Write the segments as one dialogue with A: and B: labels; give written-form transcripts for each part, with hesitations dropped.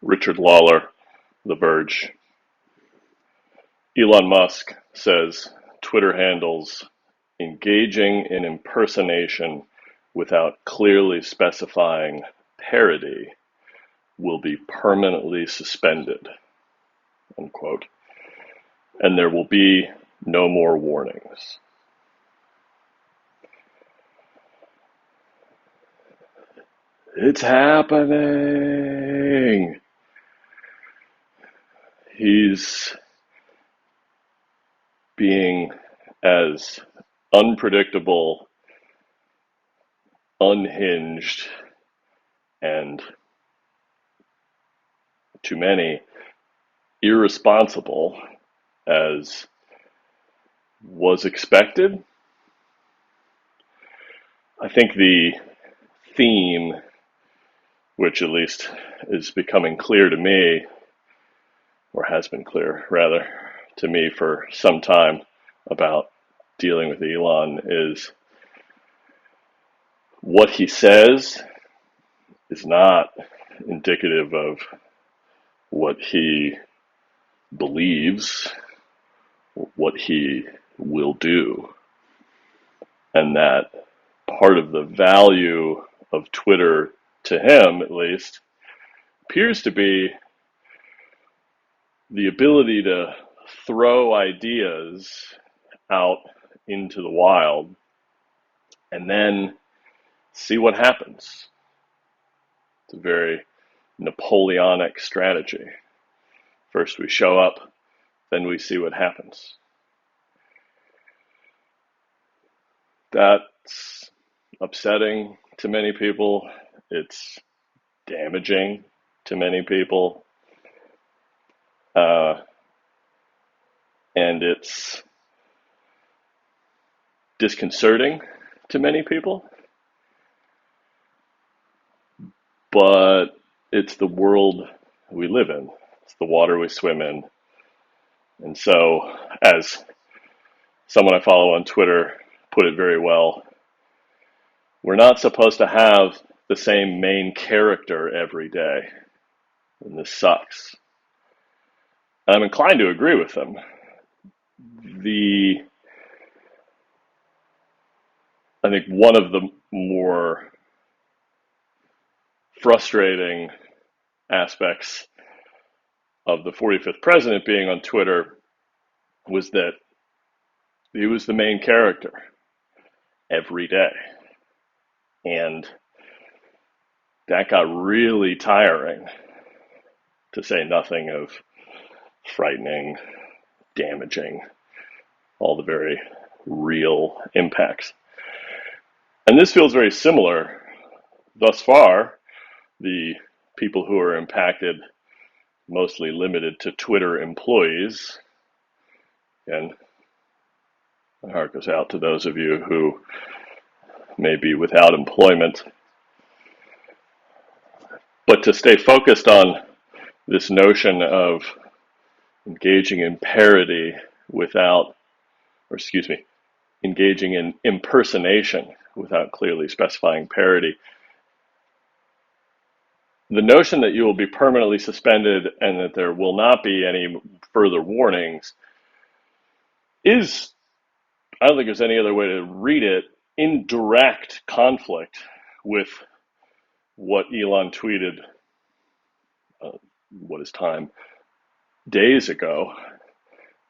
A: Richard Lawler, The Verge. Elon Musk says Twitter handles engaging in impersonation without clearly specifying parody will be permanently suspended, unquote, and there will be no more warnings. It's happening. He's being as unpredictable, unhinged, and to many, irresponsible as was expected. I think the theme, which at least is becoming clear to me, or has been clear rather to me for some time about dealing with Elon, is what he says is not indicative of what he believes, what he will do. And that part of the value of Twitter, to him at least, appears to be the ability to throw ideas out into the wild and then see what happens. It's a very Napoleonic strategy. First we show up, then we see what happens. That's upsetting to many people. It's damaging to many people. And it's disconcerting to many people. But it's the world we live in. It's the water we swim in. And so, as someone I follow on Twitter put it very well, we're not supposed to have the same main character every day. And this sucks. I'm inclined to agree with them. I think one of the more frustrating aspects of the 45th president being on Twitter was that he was the main character every day. And that got really tiring, to say nothing of frightening, damaging, all the very real impacts. And this feels very similar. Thus far, the people who are impacted, mostly limited to Twitter employees, and my heart goes out to those of you who may be without employment. But to stay focused on this notion of engaging in parody engaging in impersonation without clearly specifying parody. The notion that you will be permanently suspended and that there will not be any further warnings is, I don't think there's any other way to read it, in direct conflict with what Elon tweeted, days ago,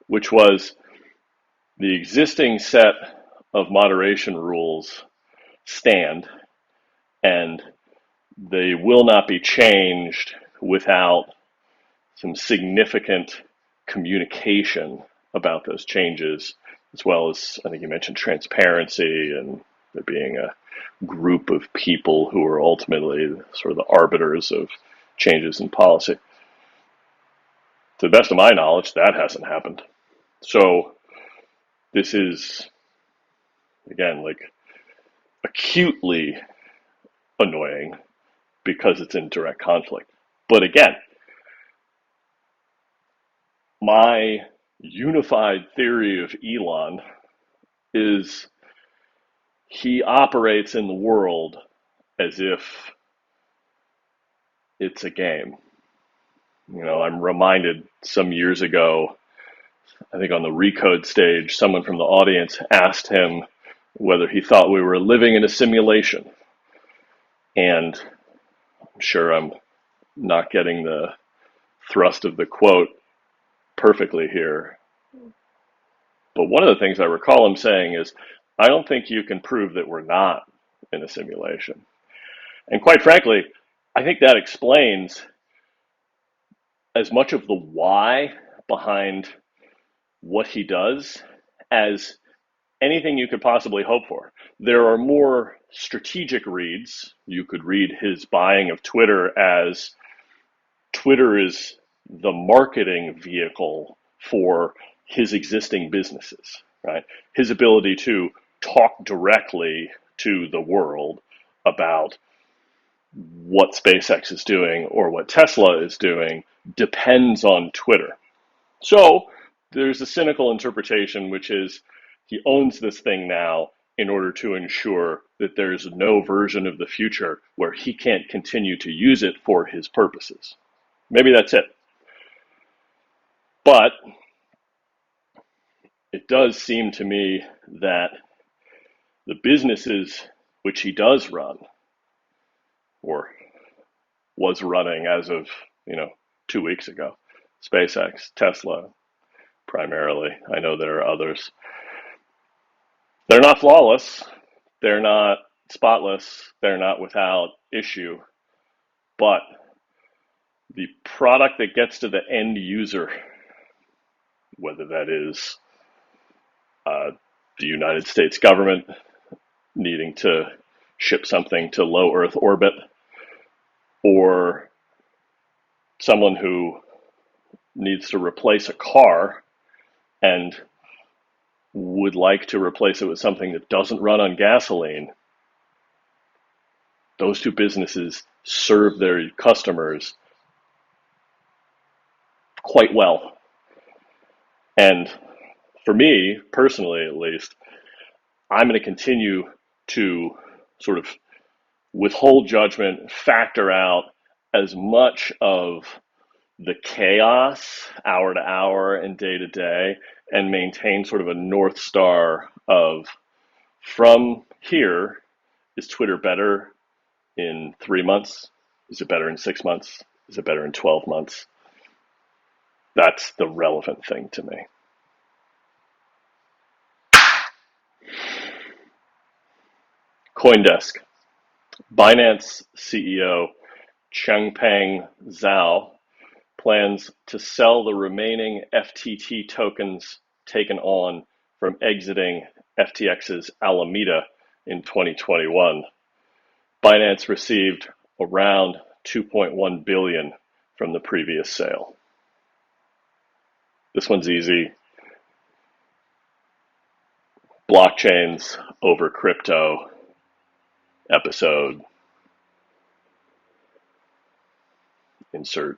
A: which was the existing set of moderation rules stand, and they will not be changed without some significant communication about those changes, as well as, I think you mentioned, transparency and there being a group of people who are ultimately sort of the arbiters of changes in policy. To the best of my knowledge, that hasn't happened. So this is, again, like acutely annoying because it's in direct conflict. But again, my unified theory of Elon is he operates in the world as if it's a game. I'm reminded some years ago, I think on the Recode stage, someone from the audience asked him whether he thought we were living in a simulation. And I'm sure I'm not getting the thrust of the quote perfectly here. But one of the things I recall him saying is, I don't think you can prove that we're not in a simulation. And quite frankly, I think that explains as much of the why behind what he does as anything you could possibly hope for. There are more strategic reads. You could read his buying of Twitter as Twitter is the marketing vehicle for his existing businesses, right? His ability to talk directly to the world about what SpaceX is doing or what Tesla is doing depends on Twitter. So there's a cynical interpretation, which is he owns this thing now in order to ensure that there's no version of the future where he can't continue to use it for his purposes. Maybe that's it. But it does seem to me that the businesses which he does run, or was running as of 2 weeks ago, SpaceX, Tesla, primarily. I know there are others. They're not flawless. They're not spotless. They're not without issue. But the product that gets to the end user, whether that is the United States government needing to ship something to low Earth orbit, or someone who needs to replace a car and would like to replace it with something that doesn't run on gasoline, those two businesses serve their customers quite well. And for me, personally at least, I'm going to continue to sort of withhold judgment, factor out as much of the chaos hour to hour and day to day, and maintain sort of a North Star of, from here, is Twitter better in 3 months? Is it better in 6 months? Is it better in 12 months? That's the relevant thing to me. CoinDesk. Binance CEO Changpeng Zhao plans to sell the remaining FTT tokens taken on from exiting FTX's Alameda in 2021. Binance received around 2.1 billion from the previous sale. This one's easy. Blockchains over crypto episode. Insert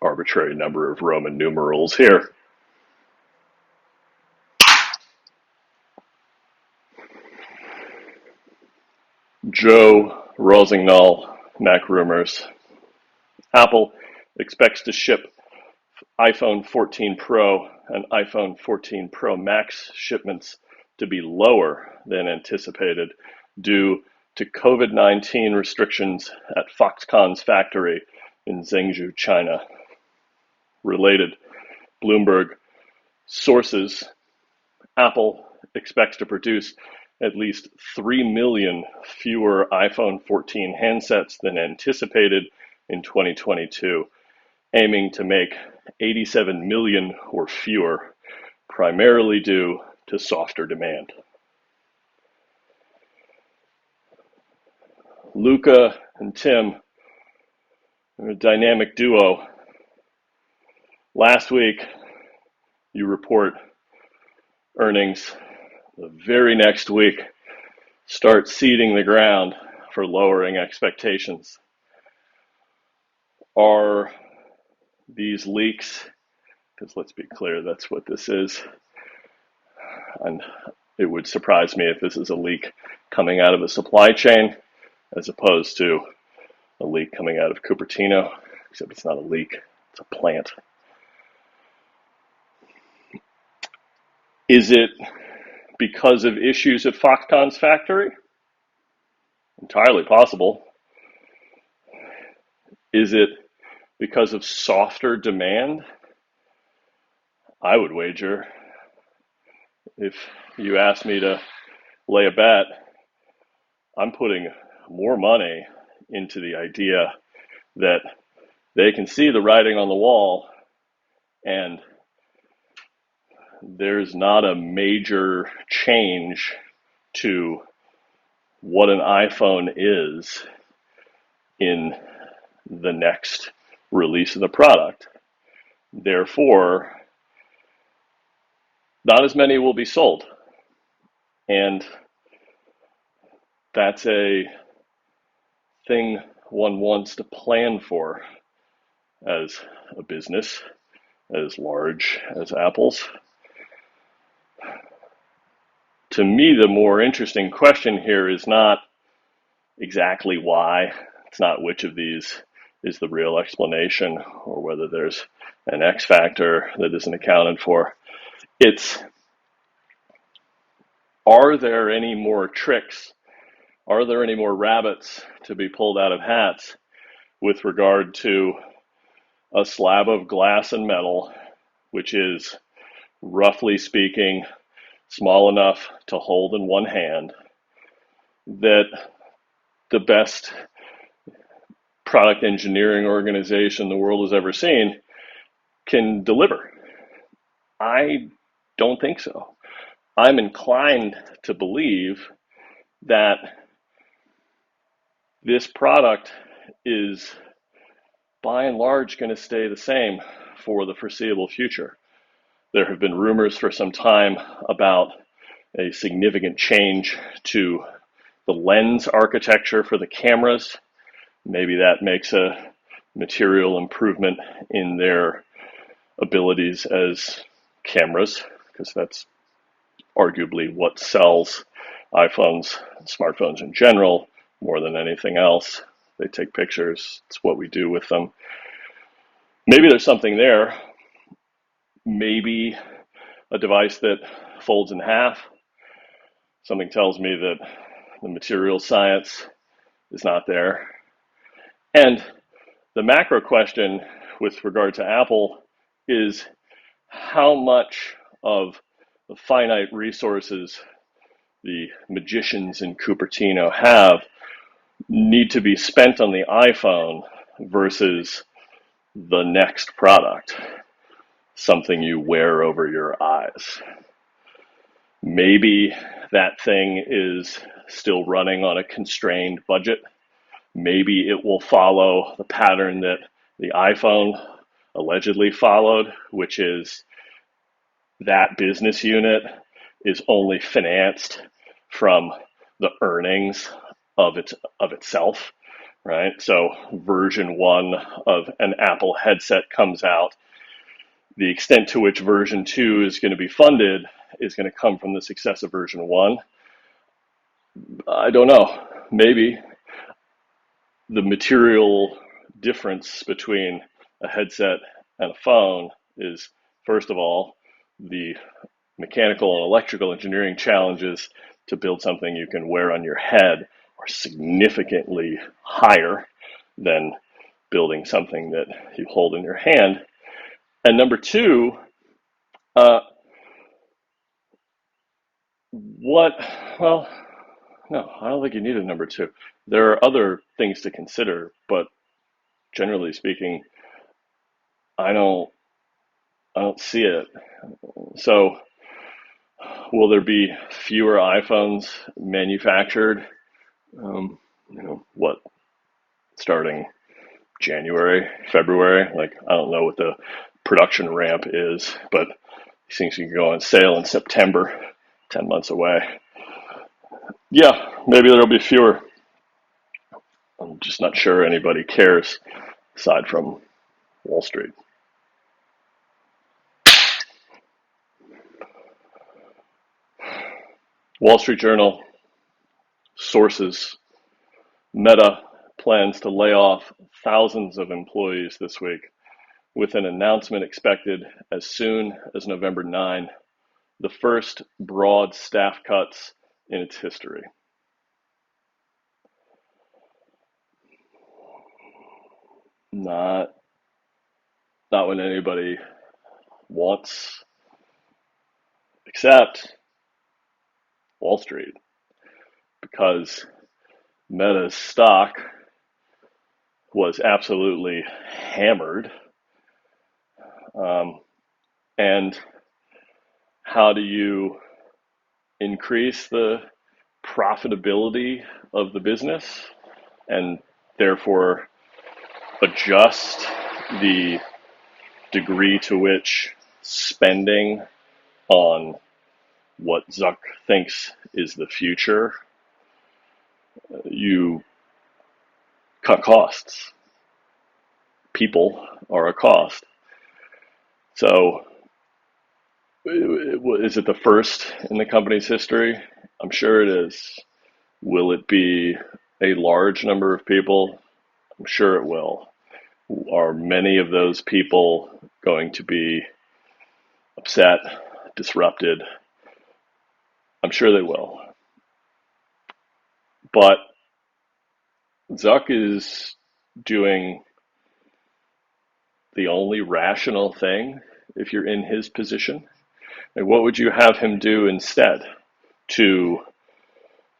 A: arbitrary number of Roman numerals here. Joe Rosignol, Mac Rumors. Apple expects to ship iPhone 14 Pro and iPhone 14 Pro Max shipments to be lower than anticipated due to COVID-19 restrictions at Foxconn's factory in Zhengzhou, China. Related Bloomberg sources, Apple expects to produce at least 3 million fewer iPhone 14 handsets than anticipated in 2022, aiming to make 87 million or fewer, primarily due to softer demand. Luca and Tim are a dynamic duo. Last week, you report earnings. The very next week, start seeding the ground for lowering expectations. Are these leaks, because let's be clear, that's what this is, and it would surprise me if this is a leak coming out of a supply chain as opposed to a leak coming out of Cupertino, except it's not a leak, It's a plant. Is it because of issues at Foxconn's factory? Entirely possible. Is it because of softer demand? I would wager, if you asked me to lay a bet, I'm putting more money into the idea that they can see the writing on the wall and there's not a major change to what an iPhone is in the next release of the product. Therefore, not as many will be sold. And that's a thing one wants to plan for as a business as large as Apple's. To me, the more interesting question here is not exactly why. It's not which of these is the real explanation or whether there's an X factor that isn't accounted for. It's, are there any more tricks? Are there any more rabbits to be pulled out of hats with regard to a slab of glass and metal, which is, roughly speaking, small enough to hold in one hand, that the best product engineering organization the world has ever seen can deliver? I don't think so. I'm inclined to believe that this product is by and large going to stay the same for the foreseeable future. There have been rumors for some time about a significant change to the lens architecture for the cameras. Maybe that makes a material improvement in their abilities as cameras, because that's arguably what sells iPhones, smartphones in general, more than anything else. They take pictures. It's what we do with them. Maybe there's something there. Maybe a device that folds in half. Something tells me that the material science is not there. And the macro question with regard to Apple is how much of the finite resources the magicians in Cupertino have need to be spent on the iPhone versus the next product, something you wear over your eyes. Maybe that thing is still running on a constrained budget. Maybe it will follow the pattern that the iPhone allegedly followed, which is that business unit is only financed from the earnings of itself, right? So version 1 of an Apple headset comes out. The extent to which version 2 is going to be funded is going to come from the success of version 1. I don't know. Maybe the material difference between a headset and a phone is, first of all, the mechanical and electrical engineering challenges to build something you can wear on your head are significantly higher than building something that you hold in your hand. And number two, no, I don't think you need a number two. There are other things to consider, but generally speaking, I don't see it. So will there be fewer iPhones manufactured? Starting January, February? Like, I don't know what the production ramp is, but these things can go on sale in September, 10 months away. Yeah, maybe there'll be fewer. I'm just not sure anybody cares aside from Wall Street. Wall Street Journal, sources, Meta plans to lay off thousands of employees this week. with an announcement expected as soon as November 9, the first broad staff cuts in its history. Not what anybody wants, except Wall Street, because Meta's stock was absolutely hammered. And how do you increase the profitability of the business and therefore adjust the degree to which spending on what Zuck thinks is the future? You cut costs. People are a cost. So, is it the first in the company's history? I'm sure it is. Will it be a large number of people? I'm sure it will. Are many of those people going to be upset, disrupted? I'm sure they will. But Zuck is doing the only rational thing if you're in his position. And what would you have him do instead to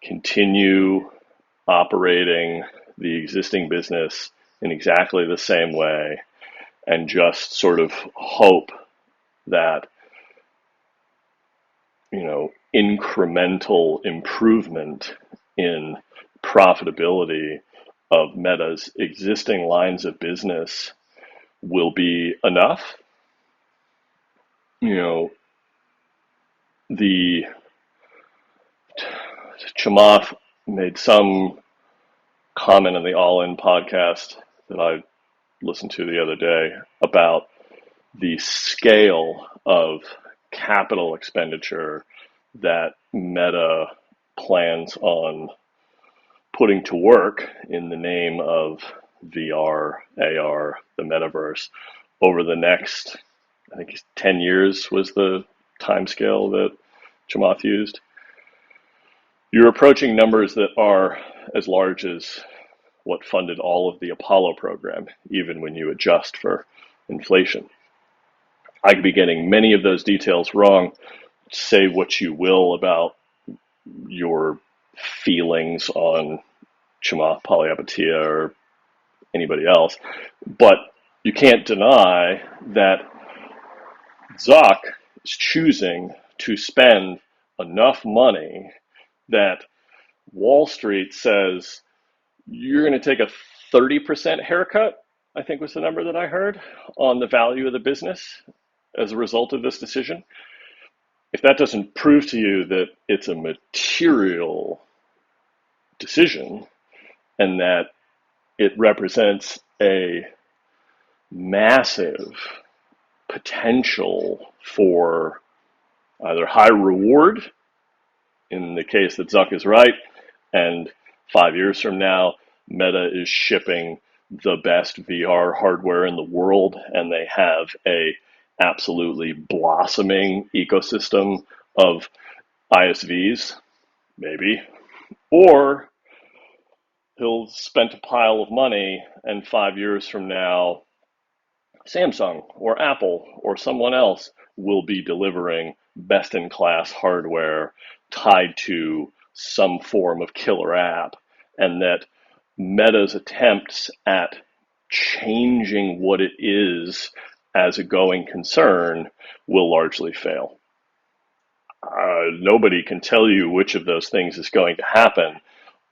A: continue operating the existing business in exactly the same way and just sort of hope that, incremental improvement in profitability of Meta's existing lines of business will be enough? The Chamath made some comment on the All In podcast that I listened to the other day about the scale of capital expenditure that Meta plans on putting to work in the name of VR, AR, the metaverse over the next, I think 10 years was the timescale that Chamath used. You're approaching numbers that are as large as what funded all of the Apollo program, even when you adjust for inflation. I could be getting many of those details wrong. Say what you will about your feelings on Chamath Palihapitiya or anybody else, but you can't deny that Zuck is choosing to spend enough money that Wall Street says you're going to take a 30% haircut, I think was the number that I heard, on the value of the business as a result of this decision. If that doesn't prove to you that it's a material decision and that it represents a massive potential for either high reward, in the case that Zuck is right, and 5 years from now, Meta is shipping the best VR hardware in the world, and they have a absolutely blossoming ecosystem of ISVs, maybe. Or he'll spend a pile of money, and 5 years from now, Samsung or Apple or someone else will be delivering best-in-class hardware tied to some form of killer app, and that Meta's attempts at changing what it is as a going concern will largely fail. Nobody can tell you which of those things is going to happen.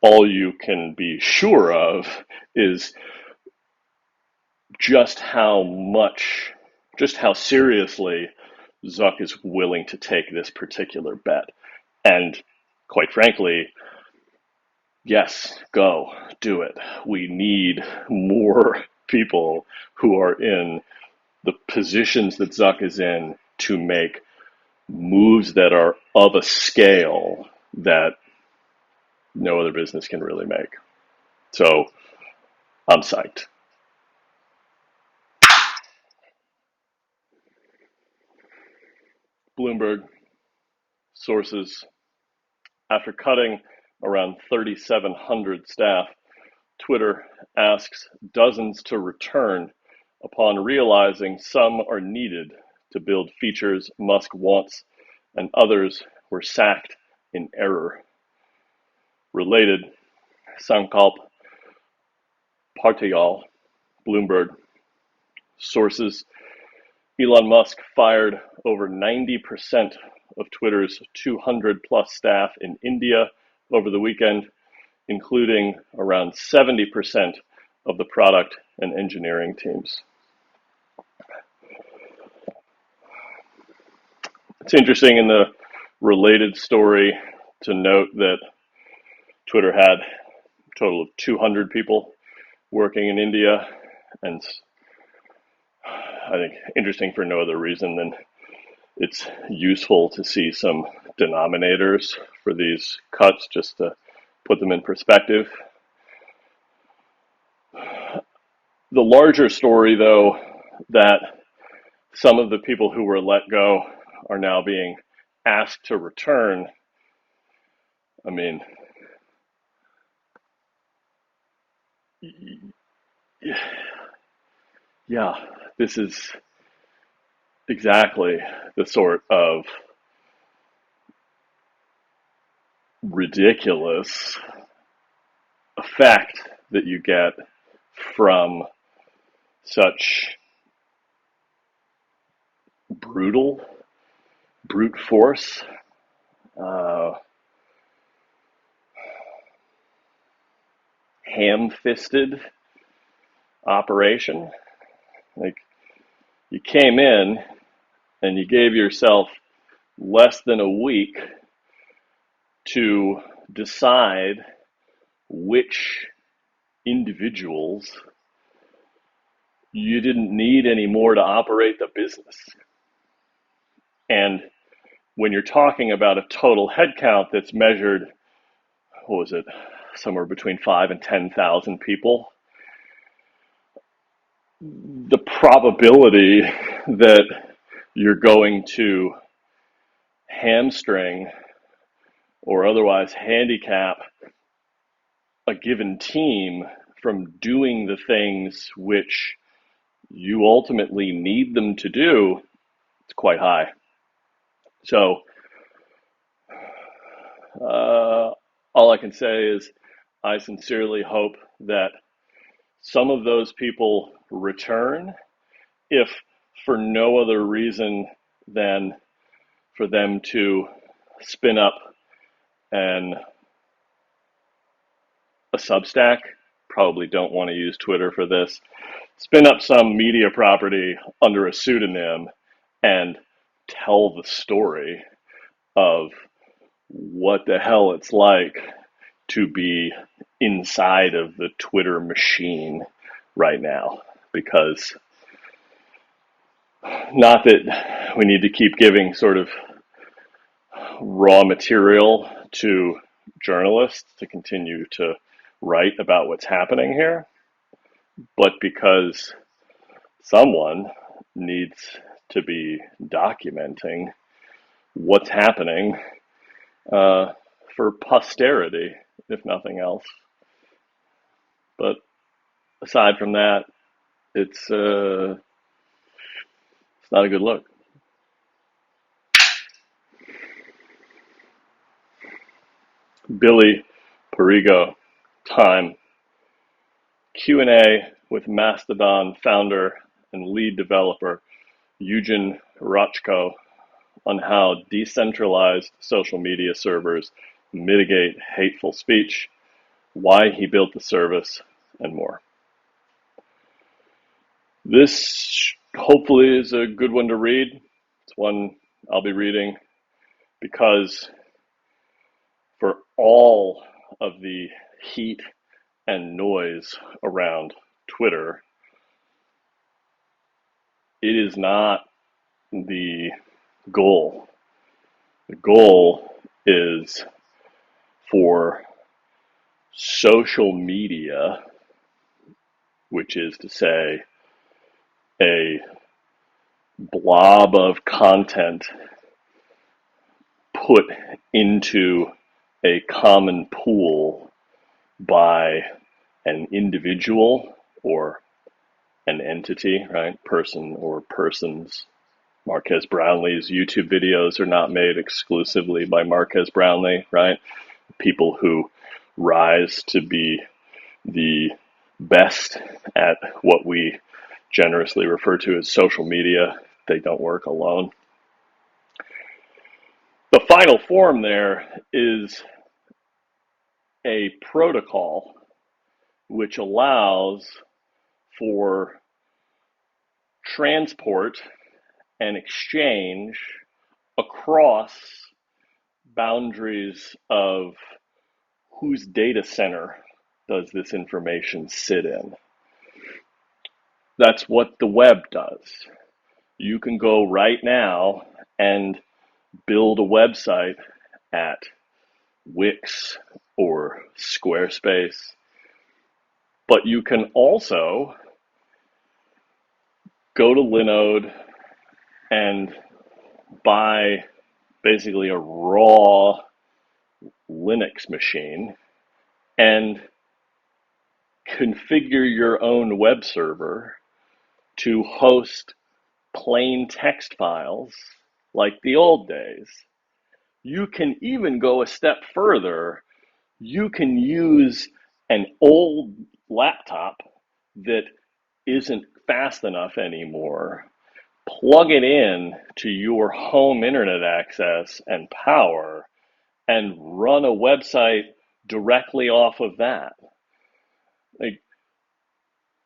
A: All you can be sure of is just how seriously Zuck is willing to take this particular bet. And quite frankly, yes, go, do it. We need more people who are in the positions that Zuck is in to make moves that are of a scale that no other business can really make. So I'm psyched. Bloomberg sources, after cutting around 3,700 staff, Twitter asks dozens to return upon realizing some are needed to build features Musk wants and others were sacked in error. Related, Sankalp Partial, Bloomberg sources, Elon Musk fired over 90% of Twitter's 200 plus staff in India over the weekend, including around 70% of the product and engineering teams. It's interesting in the related story to note that Twitter had a total of 200 people working in India, and I think interesting for no other reason than it's useful to see some denominators for these cuts just to put them in perspective. The larger story, though, that some of the people who were let go are now being asked to return. I mean, yeah, this is exactly the sort of ridiculous effect that you get from such brute force, ham-fisted operation. Like, you came in and you gave yourself less than a week to decide which individuals you didn't need anymore to operate the business. And when you're talking about a total headcount that's measured, what was it, somewhere between 5,000 and 10,000 people, the probability that you're going to hamstring or otherwise handicap a given team from doing the things which you ultimately need them to do, it's quite high. So all I can say is I sincerely hope that some of those people return, if for no other reason than for them to spin up a Substack. Probably don't want to use Twitter for this. Spin up some media property under a pseudonym and tell the story of what the hell it's like to be inside of the Twitter machine right now. Because not that we need to keep giving sort of raw material to journalists to continue to write about what's happening here, but because someone needs to be documenting what's happening for posterity, if nothing else. But aside from that, it's not a good look. Billy Perigo, Time. Q&A with Mastodon founder and lead developer Eugen Rochko on how decentralized social media servers mitigate hateful speech, why he built the service, and more. This hopefully is a good one to read. It's one I'll be reading because for all of the heat and noise around Twitter, it is not the goal. The goal is for social media, which is to say a blob of content put into a common pool by an individual or an entity, right? Person or persons. Marques Brownlee's YouTube videos are not made exclusively by Marques Brownlee, right? People who rise to be the best at what we generously refer to as social media, they don't work alone. The final form there is a protocol which allows for transport and exchange across boundaries of whose data center does this information sit in. That's what the web does. You can go right now and build a website at Wix or Squarespace, but you can also go to Linode and buy basically a raw Linux machine and configure your own web server to host plain text files like the old days. You can even go a step further. You can use an old laptop that isn't fast enough anymore, plug it in to your home internet access and power, and run a website directly off of that.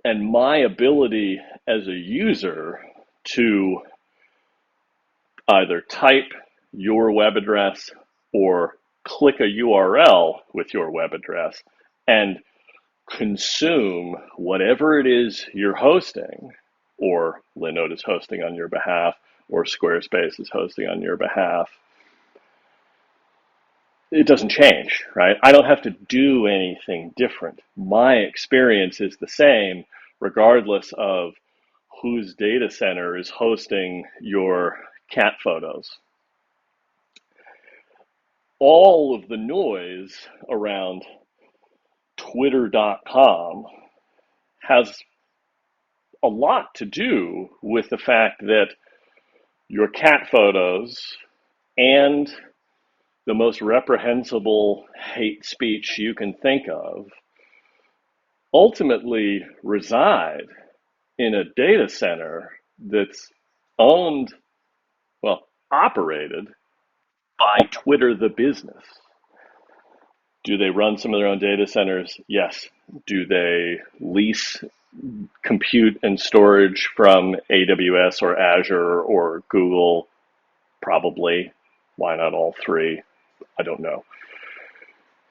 A: And my ability as a user to either type your web address or click a URL with your web address and consume whatever it is you're hosting, or Linode is hosting on your behalf, or Squarespace is hosting on your behalf, it doesn't change, right? I don't have to do anything different. My experience is the same regardless of whose data center is hosting your cat photos. All of the noise around Twitter.com has a lot to do with the fact that your cat photos and the most reprehensible hate speech you can think of ultimately reside in a data center that's owned, well, operated by Twitter, the business. Do they run some of their own data centers? Yes. Do they lease compute and storage from AWS or Azure or Google? Probably. Why not all three? I don't know.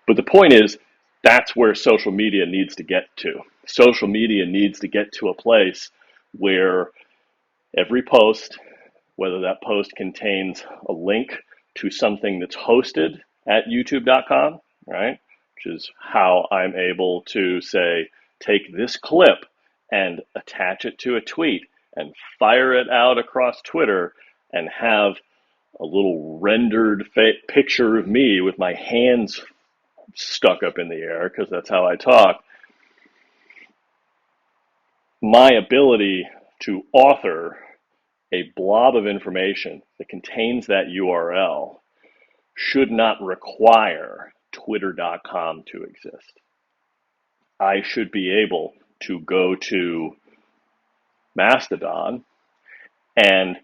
A: But the point is, that's where social media needs to get to. Social media needs to get to a place where every post, whether that post contains a link to something that's hosted at youtube.com, right? Which is how I'm able to say, take this clip and attach it to a tweet and fire it out across Twitter and have a little rendered picture of me with my hands stuck up in the air, because that's how I talk. My ability to author a blob of information that contains that URL should not require Twitter.com to exist. I should be able to go to Mastodon and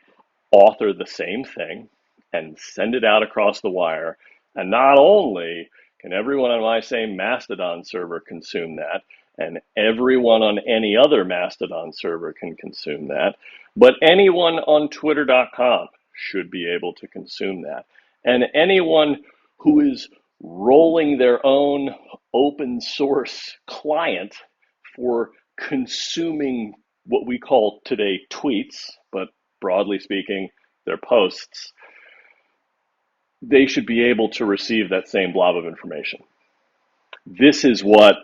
A: author the same thing and send it out across the wire. And not only can everyone on my same Mastodon server consume that, and everyone on any other Mastodon server can consume that, but anyone on Twitter.com should be able to consume that. And anyone who is rolling their own open source client for consuming what we call today tweets, but broadly speaking, their posts, they should be able to receive that same blob of information. This is what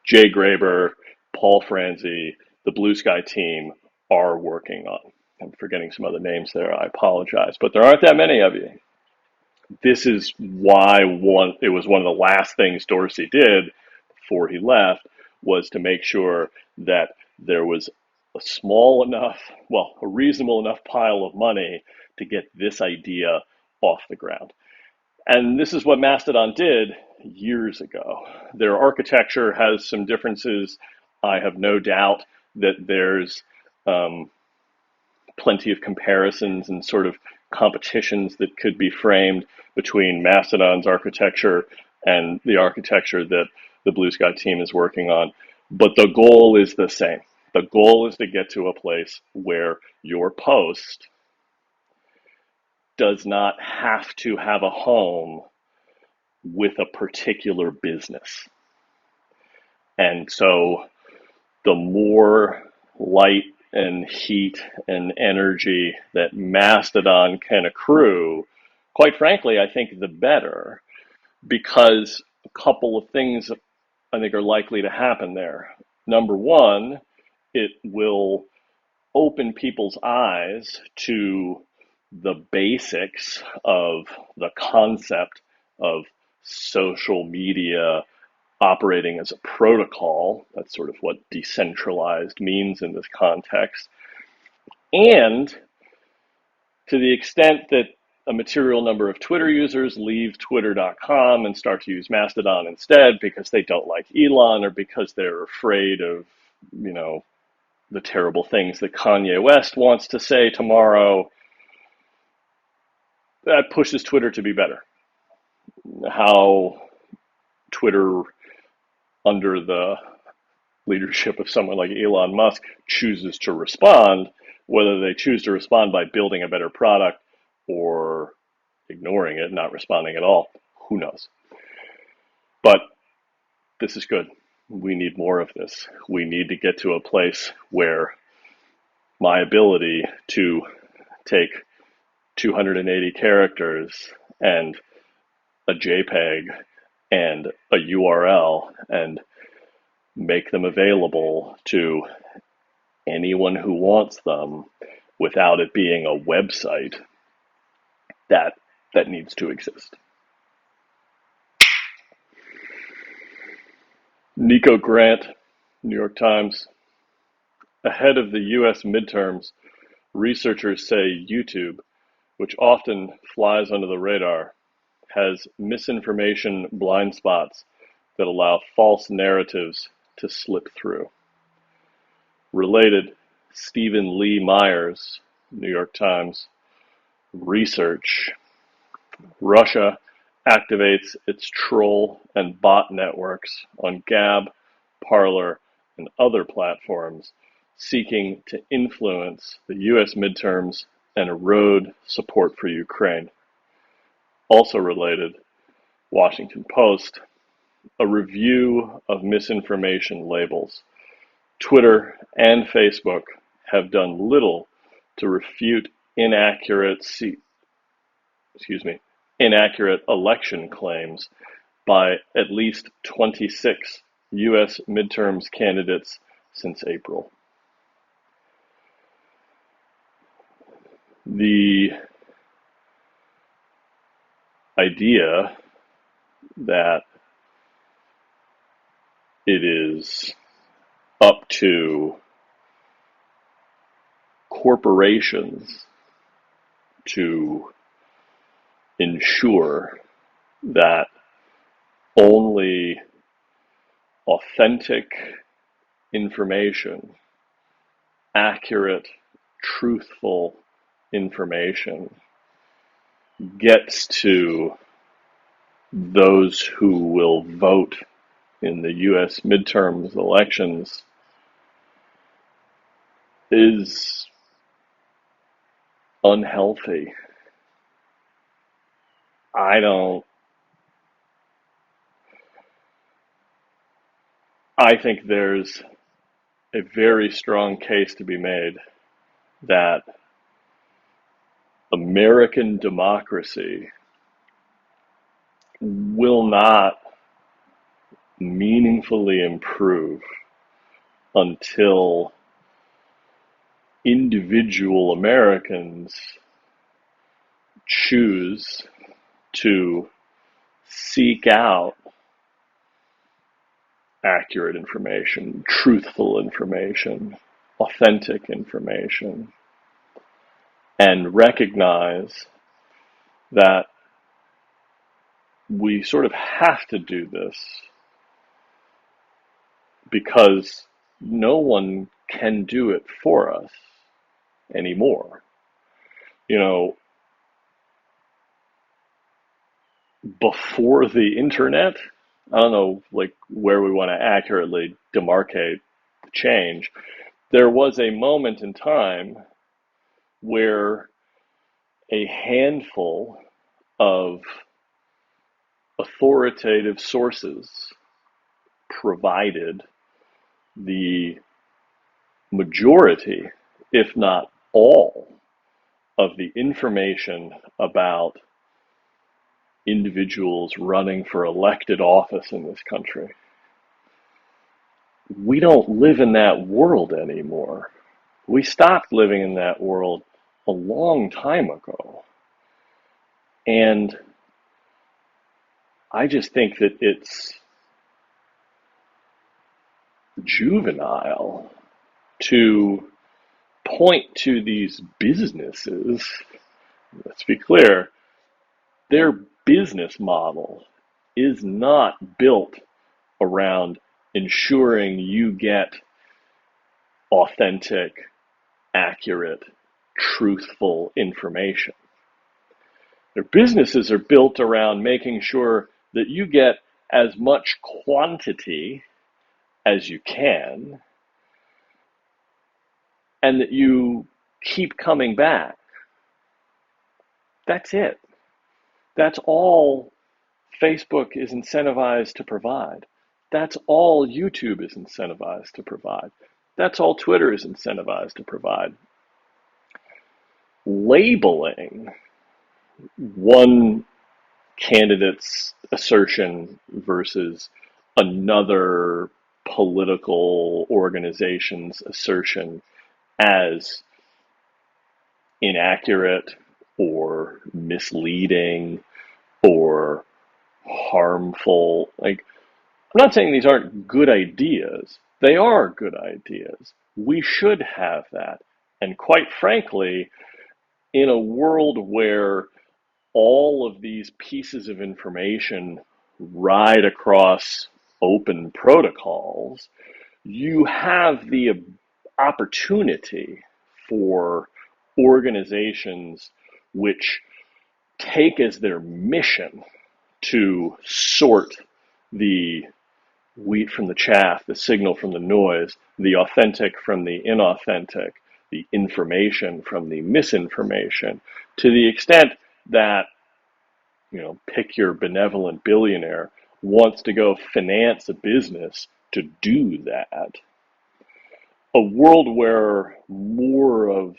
A: Jay Graber, Paul Franzi, the Blue Sky team are working on. I'm forgetting some other names there, I apologize, but there aren't that many of you. This is why it was one of the last things Dorsey did before he left, was to make sure that there was a small enough, well, a reasonable enough pile of money to get this idea off the ground. And this is what Mastodon did years ago. Their architecture has some differences. I have no doubt that there's plenty of comparisons and sort of competitions that could be framed between Mastodon's architecture and the architecture that the Blue Sky team is working on. But the goal is the same. The goal is to get to a place where your post does not have to have a home with a particular business. And so the more light and heat and energy that Mastodon can accrue, quite frankly, I think the better, because a couple of things I think are likely to happen there. Number one, it will open people's eyes to the basics of the concept of social media operating as a protocol. That's sort of what decentralized means in this context. And to the extent that a material number of Twitter users leave twitter.com and start to use Mastodon instead because they don't like Elon or because they're afraid of, the terrible things that Kanye West wants to say tomorrow, that pushes Twitter to be better. How Twitter, under the leadership of someone like Elon Musk, chooses to respond, whether they choose to respond by building a better product or ignoring it, not responding at all, who knows? But this is good. We need more of this. We need to get to a place where my ability to take 280 characters and a JPEG and a URL and make them available to anyone who wants them without it being a website, that needs to exist. Nico Grant, New York Times. Ahead of the US midterms, researchers say YouTube, which often flies under the radar, has misinformation blind spots that allow false narratives to slip through. Related, Stephen Lee Myers, New York Times. Research. Russia activates its troll and bot networks on Gab, Parler, and other platforms, seeking to influence the US midterms and erode support for Ukraine. Also related, Washington Post. A review of misinformation labels. Twitter and Facebook have done little to refute inaccurate election claims by at least 26 U.S. midterms candidates since April. The idea that it is up to corporations to ensure that only authentic information, accurate, truthful information gets to those who will vote in the US midterms elections is unhealthy. I think there's a very strong case to be made that American democracy will not meaningfully improve until individual Americans choose to seek out accurate information, truthful information, authentic information, and recognize that we sort of have to do this because no one can do it for us anymore. You know, before the internet, I don't know like where we want to accurately demarcate the change. There was a moment in time where a handful of authoritative sources provided the majority, if not all, of the information about individuals running for elected office in this country. We don't live in that world anymore. We stopped living in that world a long time ago. And I just think that it's juvenile to point to these businesses. Let's be clear, their business model is not built around ensuring you get authentic, accurate, truthful information. Their businesses are built around making sure that you get as much quantity as you can and that you keep coming back. That's it. That's all Facebook is incentivized to provide. That's all YouTube is incentivized to provide. That's all Twitter is incentivized to provide. Labeling one candidate's assertion versus another political organization's assertion as inaccurate or misleading or harmful. Like, I'm not saying these aren't good ideas. They are good ideas. We should have that. And quite frankly, in a world where all of these pieces of information ride across open protocols, you have the opportunity for organizations which take as their mission to sort the wheat from the chaff, the signal from the noise, the authentic from the inauthentic, the information from the misinformation, to the extent that, pick your benevolent billionaire wants to go finance a business to do that. A world where more of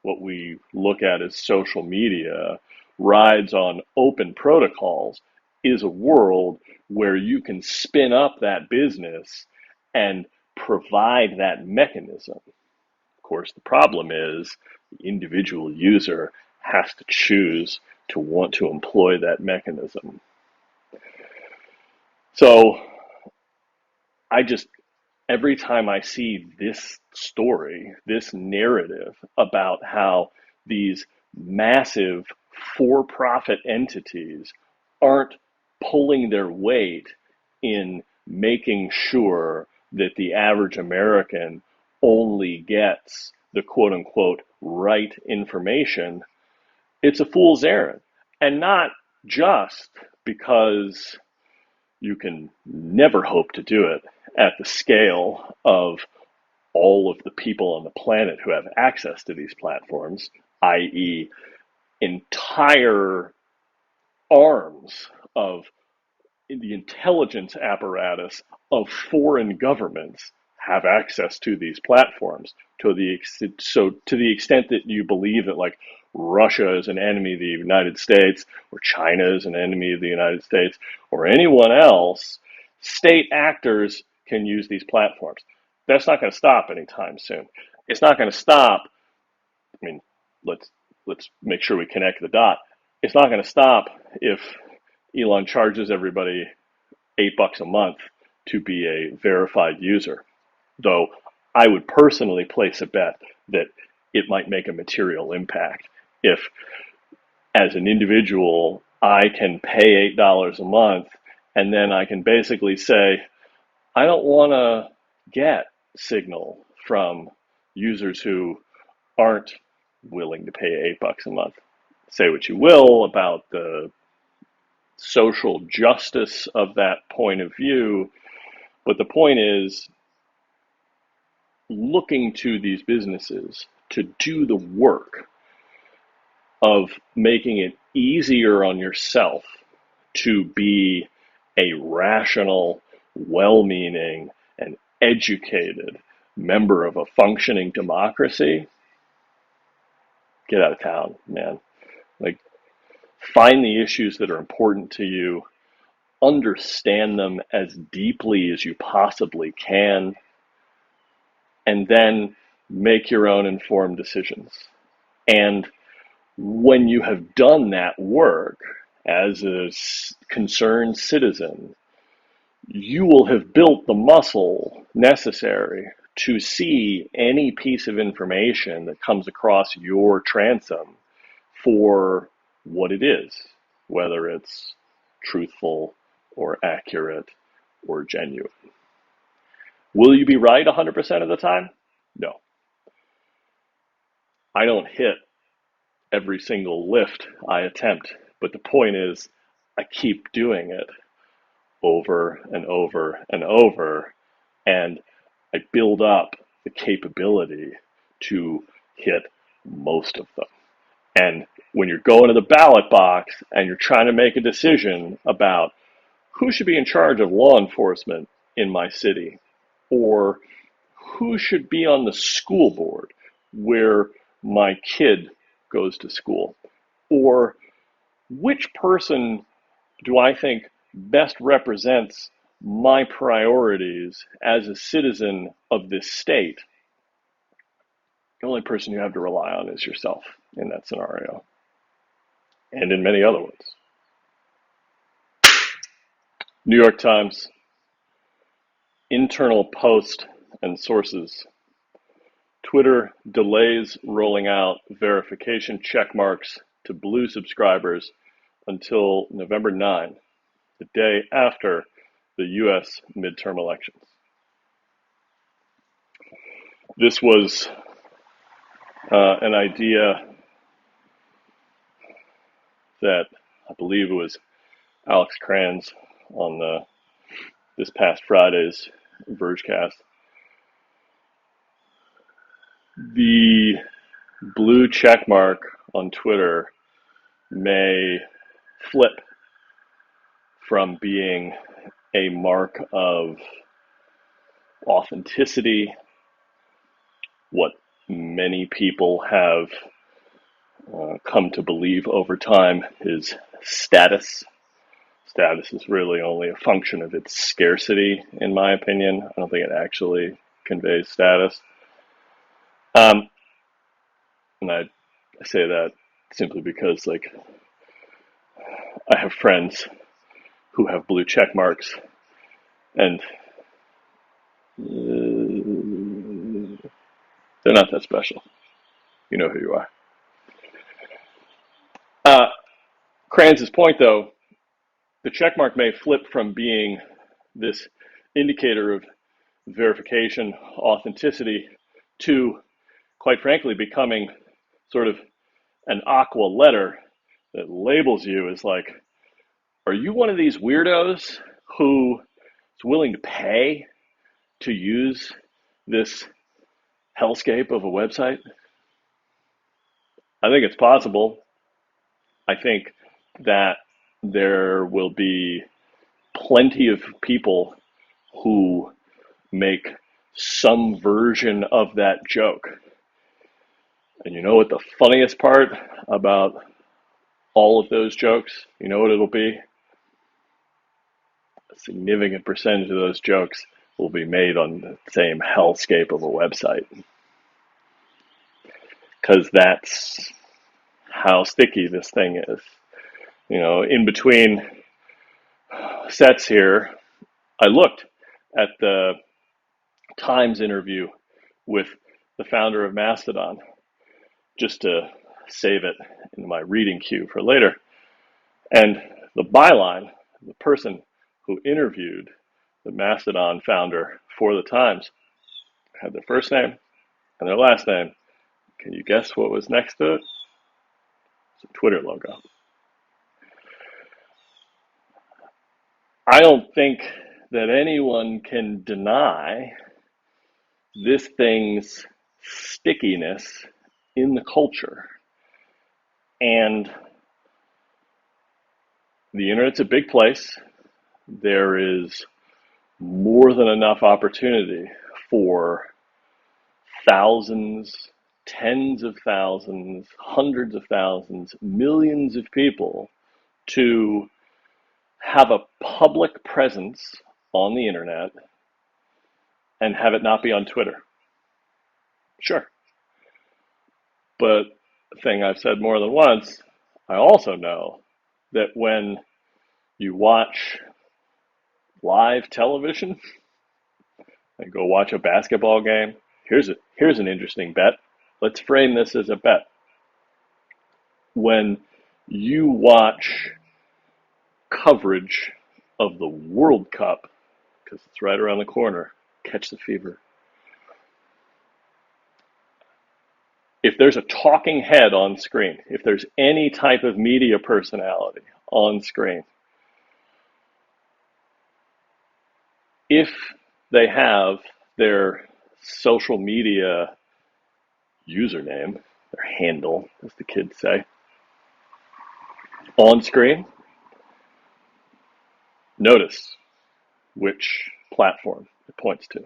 A: what we look at as social media rides on open protocols is a world where you can spin up that business and provide that mechanism. Of course, the problem is the individual user has to choose to want to employ that mechanism. So every time I see this story, this narrative about how these massive for-profit entities aren't pulling their weight in making sure that the average American only gets the quote-unquote right information, it's a fool's errand. And not just because you can never hope to do it at the scale of all of the people on the planet who have access to these platforms, i.e., entire arms of the intelligence apparatus of foreign governments have access to these platforms. To the extent that you believe that like Russia is an enemy of the United States, or China is an enemy of the United States, or anyone else, state actors can use these platforms. That's not going to stop anytime soon. It's not going to stop. I mean, let's make sure we connect the dot. It's not going to stop if Elon charges everybody $8 a month to be a verified user. Though I would personally place a bet that it might make a material impact if, as an individual, I can pay $8 a month and then I can basically say, I don't want to get signal from users who aren't willing to pay $8 a month. Say what you will about the social justice of that point of view, but the point is looking to these businesses to do the work of making it easier on yourself to be a rational, well-meaning, and educated member of a functioning democracy. Get out of town, man. Like, find the issues that are important to you, understand them as deeply as you possibly can, and then make your own informed decisions. And when you have done that work as a concerned citizen, you will have built the muscle necessary to see any piece of information that comes across your transom for what it is, whether it's truthful or accurate or genuine. Will you be right 100% of the time? No. I don't hit every single lift I attempt, but the point is I keep doing it over and over and over, and I build up the capability to hit most of them. And when you're going to the ballot box and you're trying to make a decision about who should be in charge of law enforcement in my city, or who should be on the school board where my kid goes to school, or which person do I think best represents my priorities as a citizen of this state, the only person you have to rely on is yourself in that scenario, and in many other ones. New York Times, internal post and sources. Twitter delays rolling out verification check marks to blue subscribers until November 9, the day after the U.S. midterm elections. This was an idea that I believe it was Alex Kranz on this past Friday's Vergecast. The blue check mark on Twitter may flip from being a mark of authenticity, what many people have come to believe over time is status. Status is really only a function of its scarcity, in my opinion. I don't think it actually conveys status. And I say that simply because, like, I have friends who have blue check marks, and they're not that special. You know who you are. Kranz's point, though, the check mark may flip from being this indicator of verification, authenticity, to, quite frankly, becoming sort of an aqua letter that labels you as like, are you one of these weirdos who is willing to pay to use this hellscape of a website? I think it's possible. I think that there will be plenty of people who make some version of that joke. And you know what the funniest part about all of those jokes? You know what it'll be? A significant percentage of those jokes will be made on the same hellscape of a website. Because that's how sticky this thing is. In between sets here, I looked at the Times interview with the founder of Mastodon just to save it in my reading queue for later. And the byline, the person who interviewed the Mastodon founder for the Times, had their first name and their last name. Can you guess what was next to it? It's a Twitter logo. I don't think that anyone can deny this thing's stickiness in the culture. And the internet's a big place. There is more than enough opportunity for thousands, tens of thousands, hundreds of thousands, millions of people to have a public presence on the internet and have it not be on Twitter. Sure. But the thing I've said more than once, I also know that when you watch live television and go watch a basketball game, here's an interesting bet. Let's frame this as a bet. When you watch coverage of the World Cup, because it's right around the corner, catch the fever. If there's a talking head on screen, if there's any type of media personality on screen, if they have their social media username, their handle, as the kids say, on screen, notice which platform it points to.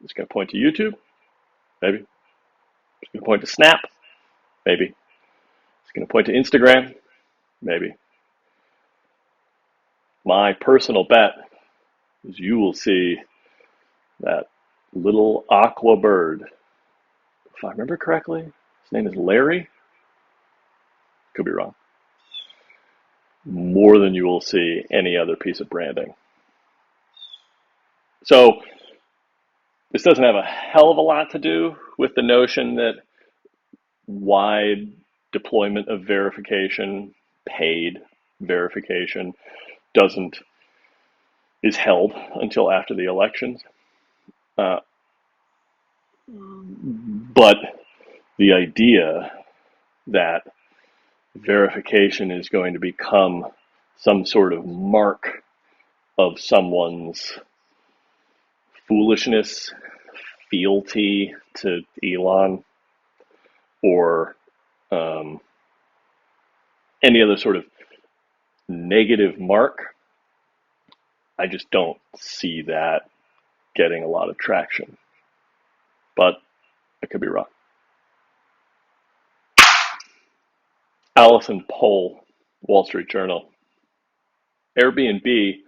A: It's going to point to YouTube, maybe. It's going to point to Snap, maybe. It's going to point to Instagram, maybe. My personal bet is you will see that little aqua bird. If I remember correctly, his name is Larry. Could be wrong. More than you will see any other piece of branding. So this doesn't have a hell of a lot to do with the notion that wide deployment of verification, paid verification, is held until after the elections. But the idea that verification is going to become some sort of mark of someone's foolishness, fealty to Elon, or any other sort of negative mark, I just don't see that getting a lot of traction. But I could be wrong. Allison Pohl, Wall Street Journal. Airbnb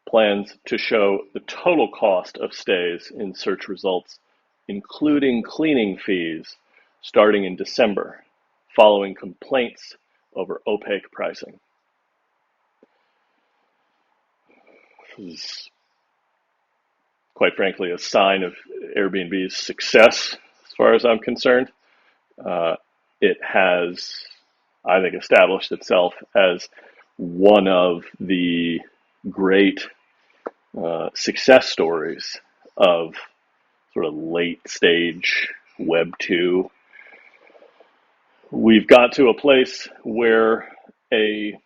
A: plans to show the total cost of stays in search results, including cleaning fees, starting in December, following complaints over opaque pricing. This is, quite frankly, a sign of Airbnb's success, as far as I'm concerned. It has, I think, established itself as one of the great success stories of sort of late stage Web 2. We've got to a place where a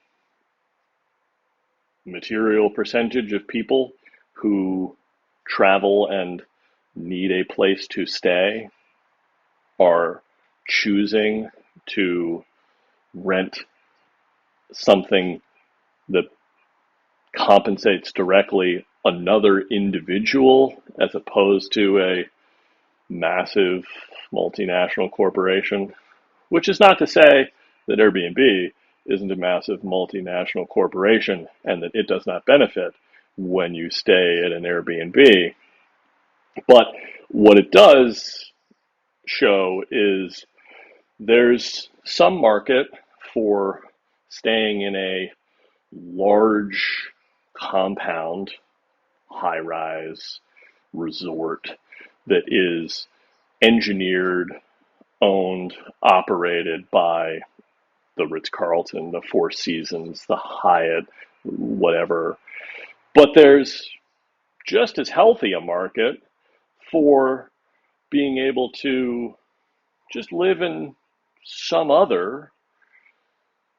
A: material percentage of people who travel and need a place to stay are choosing to rent something that compensates directly another individual as opposed to a massive multinational corporation, which is not to say that Airbnb isn't a massive multinational corporation and that it does not benefit when you stay at an Airbnb. But what it does show is there's some market for staying in a large compound, high-rise resort that is engineered, owned, operated by the Ritz-Carlton, the Four Seasons, the Hyatt, whatever. But there's just as healthy a market for being able to just live in some other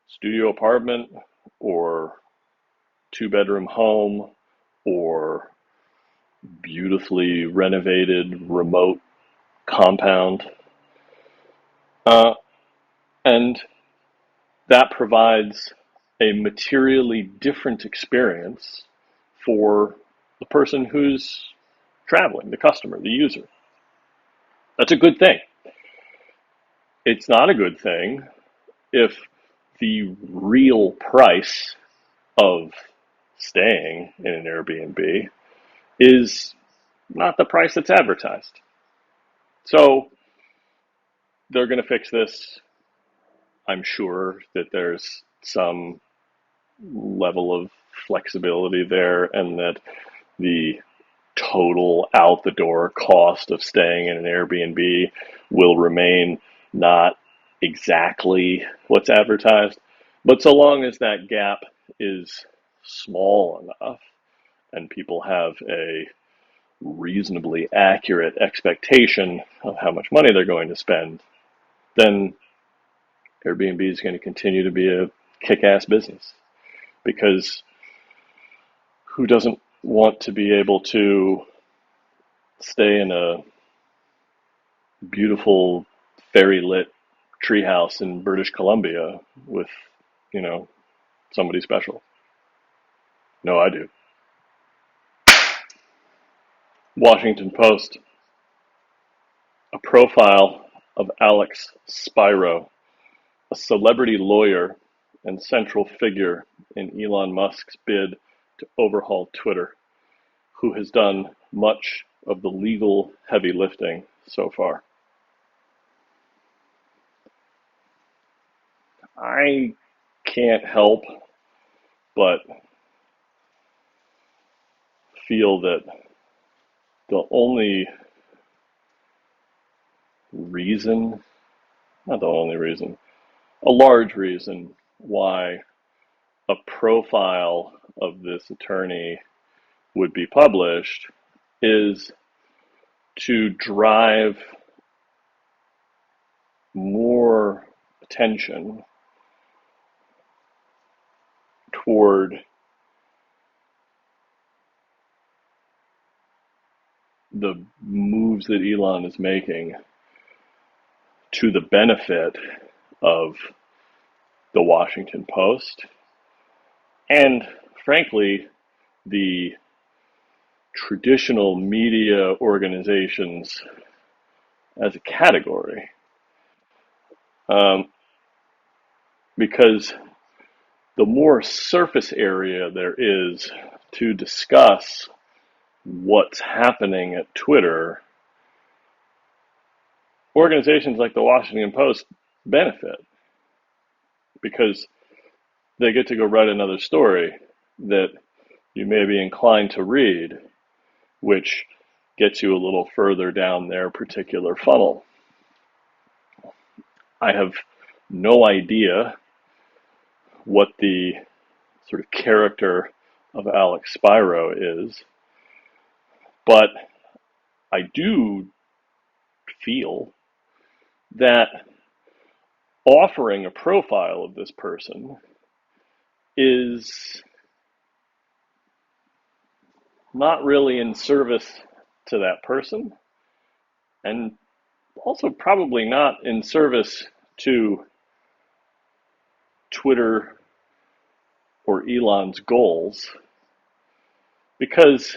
A: studio apartment or two-bedroom home or beautifully renovated remote compound. And that provides a materially different experience for the person who's traveling, the customer, the user. That's a good thing. It's not a good thing if the real price of staying in an Airbnb is not the price that's advertised. So they're going to fix this. I'm sure that there's some level of flexibility there, and that the total out the door cost of staying in an Airbnb will remain not exactly what's advertised. But so long as that gap is small enough and people have a reasonably accurate expectation of how much money they're going to spend, then Airbnb is going to continue to be a kick-ass business. Because who doesn't want to be able to stay in a beautiful fairy-lit treehouse in British Columbia with, somebody special? No, I do. Washington Post. A profile of Alex Spiro, a celebrity lawyer and central figure in Elon Musk's bid to overhaul Twitter, who has done much of the legal heavy lifting so far. I can't help but feel that the only reason, not the only reason, a large reason why a profile of this attorney would be published is to drive more attention toward the moves that Elon is making to the benefit of the Washington Post and, frankly, the traditional media organizations as a category. Because the more surface area there is to discuss what's happening at Twitter, organizations like the Washington Post benefit because they get to go write another story that you may be inclined to read, which gets you a little further down their particular funnel. I have no idea what the sort of character of Alex Spiro is, but I do feel that offering a profile of this person is not really in service to that person, and also probably not in service to Twitter or Elon's goals, because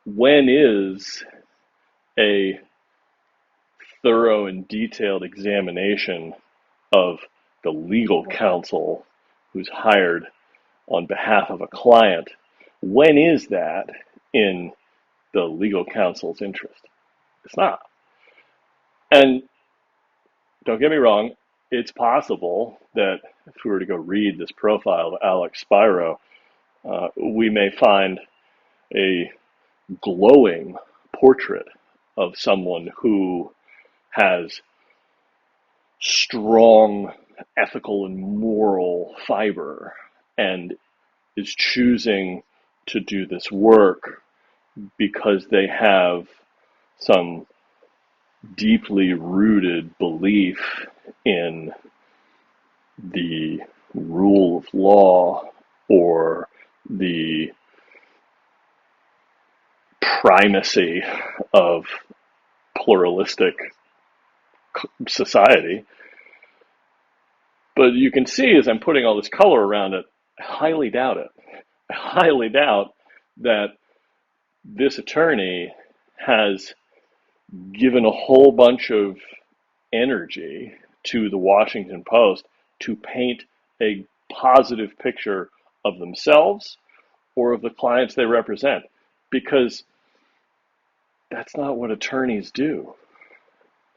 A: when is a thorough and detailed examination of the legal counsel who's hired on behalf of a client, when is that in the legal counsel's interest? It's not. And don't get me wrong, it's possible that if we were to go read this profile of Alex Spiro, we may find a glowing portrait of someone who has strong ethical and moral fiber and is choosing to do this work because they have some deeply rooted belief in the rule of law or the primacy of pluralistic society. But you can see as I'm putting all this color around it, I highly doubt it. I highly doubt that this attorney has given a whole bunch of energy to the Washington Post to paint a positive picture of themselves or of the clients they represent, because that's not what attorneys do.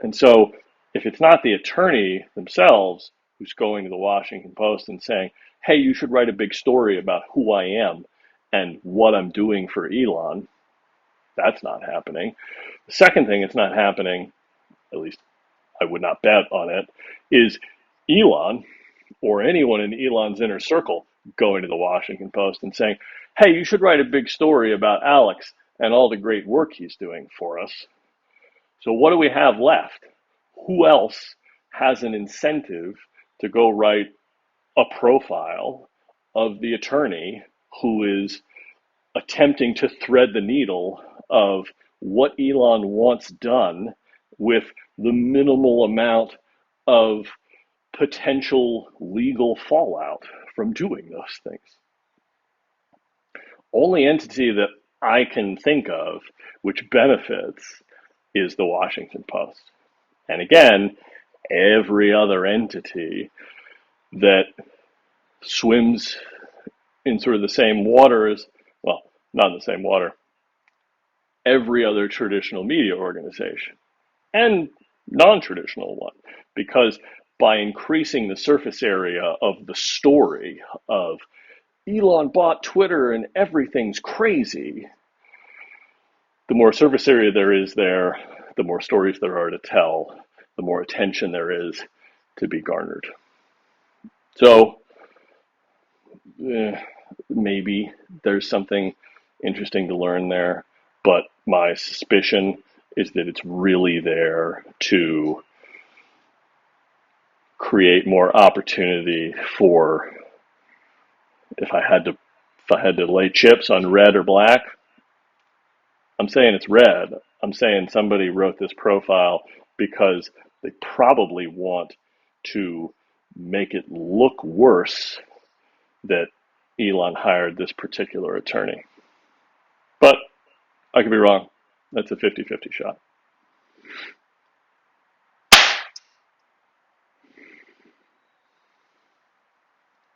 A: And so if it's not the attorney themselves who's going to the Washington Post and saying, hey, you should write a big story about who I am and what I'm doing for Elon, that's not happening. The second thing that's not happening, at least I would not bet on it, is Elon or anyone in Elon's inner circle going to the Washington Post and saying, hey, you should write a big story about Alex and all the great work he's doing for us. So what do we have left? Who else has an incentive to go write a profile of the attorney who is attempting to thread the needle of what Elon wants done with the minimal amount of potential legal fallout from doing those things? Only entity that I can think of which benefits is the Washington Post. And again, every other entity that swims in sort of the same water as, well, not in the same water, every other traditional media organization and non-traditional one, because by increasing the surface area of the story of Elon bought Twitter and everything's crazy, the more surface area there is there, the more stories there are to tell, the more attention there is to be garnered. So maybe there's something interesting to learn there, but my suspicion is that it's really there to create more opportunity for, if I had to lay chips on red or black, I'm saying it's red. I'm saying somebody wrote this profile because they probably want to make it look worse that Elon hired this particular attorney. But I could be wrong. That's a 50-50 shot.